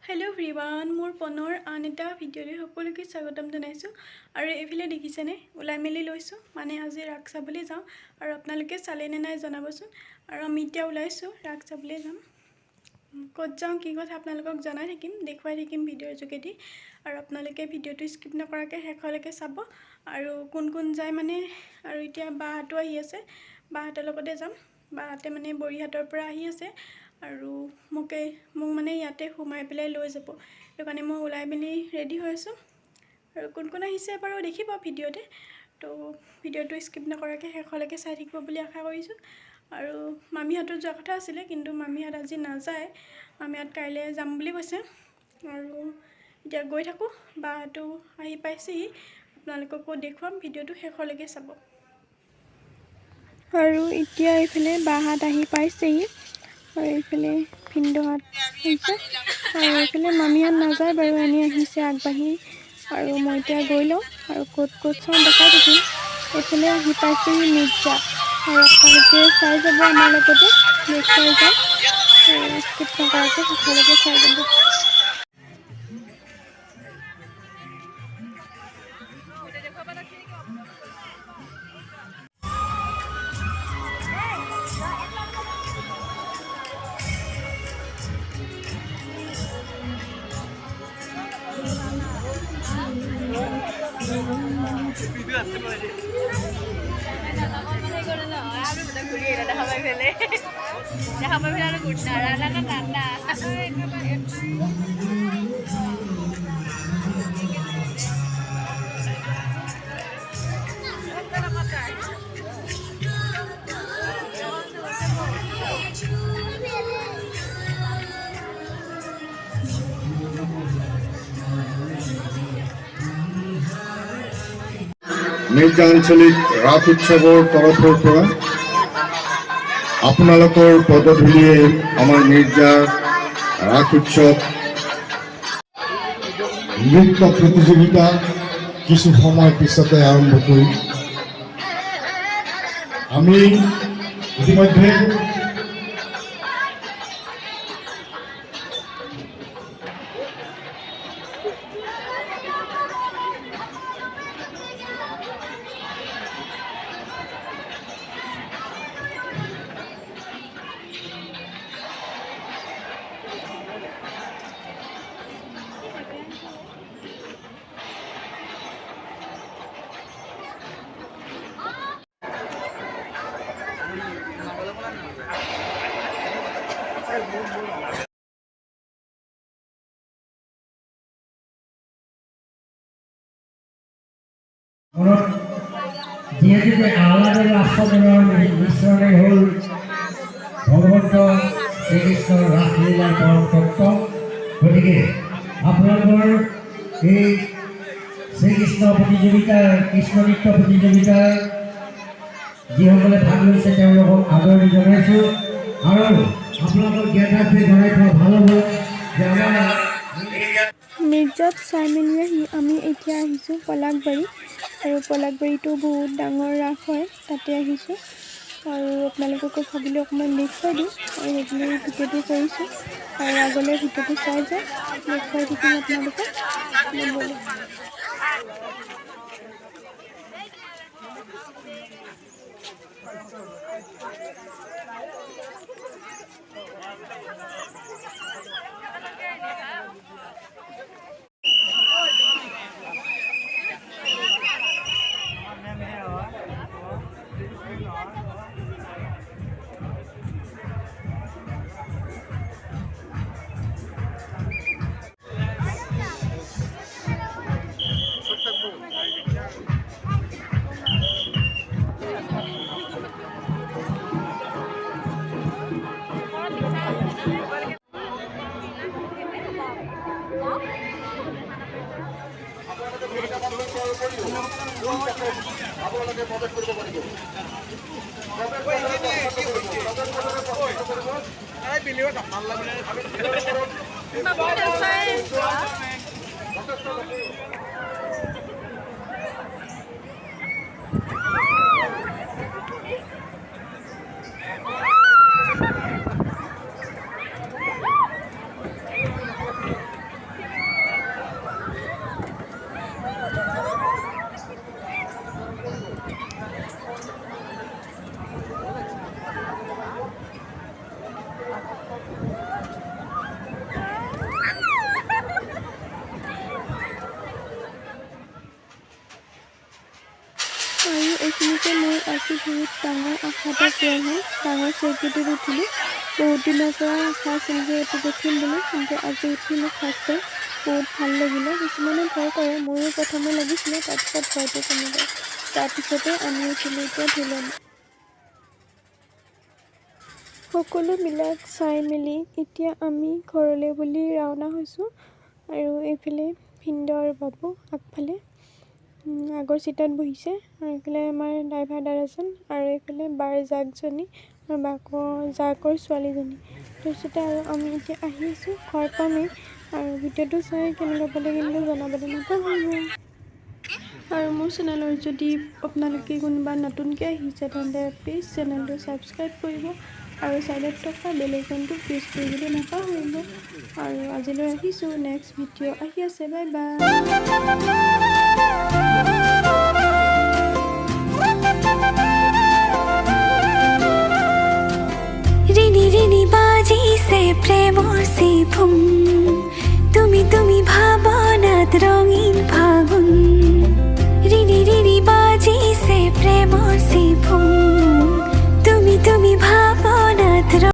Hello everyone मोर पुनर आन एटा भिडिओले सकलोके स्वागतम जनाइছো और एफिले देखिसेने उलाई मेली लैसो माने आज राग चाबले जाऊ और आपनालोके चालेने नाइ जनाबोसुन और आमि इতিয়া उलाइছো राग चाबले जाम कत जाऊ कि कथा आपनालोকক जनाइ থাকিম देखुवाइ থাকিম भिडिओर जोगेदि और आपनालोके भिडिओটো स्किप नकराके शेषলৈके चाब और कोन कोन जाय माने और इতিয়া बाहातो आहि आछे बाहातर लगते जाम बाहाते माने बरिहाटर পৰা आहि आछे और মোক माने इते सोमाय पे लै जा मैं ओल् मिली रेडी हो और कोन कोन आहिसे बारो देखिब भिडिओते तो भिडिओ स्किप नकराके शेषলৈके चाइ থাকিব বুলি आशा কৰিছো और मामीहातर जा कथा आছিলে किन्तु मामीहात आज नाजाय मामीहात काइले जाम বুলি কৈছে और इতিয়া गई थाको बाहातो आहि पाइसेहि आपनालोकको देखुवाम भिडिओটো शेषলৈके चाब और इতিয়া इफाले बाहात आहि पाइसेहि और ये भिन्दहात और ये मामीहात नाजाय बारू एने आहिसे आगबाढ़ी और मैं इतना गई लौ और कत कत चाँ देखा थकिम ये आहि पाइसेहि मिर्जा और आपलोके चाइ जाब आमार लगते देखुवाइ जाम और स्किप नकराके शेषলৈके चाइ जाब मिर्जा आंचलिक राग उत्सवर तरफर পৰা আপোনালোকৰ পদধূলিয়ে আমাৰ মিৰ্জাৰ ৰাগ উৎসৱ নৃত্য প্ৰতিযোগিতা কিছু সময় পিছতে আৰম্ভ কৰিম। আমি ইতিমধ্যে आलादे राष्ट्रजनर मिश्रणे हल भगवंत श्रीकृष्ण रासलीलार परम तत्व गति अपना श्रीकृष्ण प्रतियोगिता कृष्ण नृत्य प्रतियोगिता जिसने भाग লৈছে आदरणी जनाइছো और अपना ज्ञातार्थे जनाइ थोड़ा ভাল হ'ব যে আমাৰ मिर्जात चाइ मेली आहि आमि एतिया आहिছো पलाकबारी और पलाकबारीतो बहुत डांगर रास है ताते आहिছো और आपनालोकको भाबिले अकमान देखुवाइ दिওঁ और সেইবুলি भिडिओটো কৰিছো और आगले भिडिओটো चाइ जाय देखुवाइ থাকিম आपनालोকক আজি বহুত ডাঙৰ আশা এটা পূৰণ হ'ল। ডাঙৰ চকীটোত উঠিলোঁ। বহুত দিনৰ পৰা আশা আছিল যে এইটো দেখিম বুলি, কিন্তু আজি উঠিলোঁ ফাৰ্ষ্ট টাইম। বহুত ভাল লাগিলে। কিছুমানে ভয় কৰে, ময়ো প্ৰথমে লাগিছিলে, তাৰপিছত ভয়টো কমি গ'ল। তাৰপিছতে আমি উঠিলোঁ এতিয়া ধুলনি। সকলোবিলাক চাই মেলি এতিয়া আমি ঘৰলৈ বুলি ৰাওনা হৈছোঁ। আৰু এইফালে ভিনদেউ আৰু বাবু আগফালে আগৰ চিটত বহিছে, আৰু এইফালে আমাৰ ড্ৰাইভাৰ দাদাজন, আৰু এইফালে বাৰ জাকজনী আৰু জাকৰ ছোৱালীজনী। তাৰপিছতে আৰু আমি এতিয়া আহি আছোঁ, ঘৰ পামেই। আৰু ভিডিঅ'টো চাই কেনেকুৱা পালে কিন্তু জনাবলৈ নাপাহৰিব। আৰু মোৰ চেনেলৰ যদি আপোনালোকে কোনোবা নতুনকৈ আহিছে তেন্তে প্লিজ চেনেলটো ছাবস্ক্ৰাইব কৰিব আৰু ছাইডত থকা বেল আইকনটো প্ৰেছ কৰিবলৈ নাপাহৰিব। আৰু আজিলৈ ৰাখিছোঁ, নেক্সট ভিডিঅ' আহি আছে। Bye bye. ৰিনি ৰিনি বাজিছে প্ৰেমৰ চিফুম, তুমি ভাৱনাত ৰঙীন ফাগুন। ৰিনি ৰিনি বাজিছে প্ৰেমৰ চিফুম।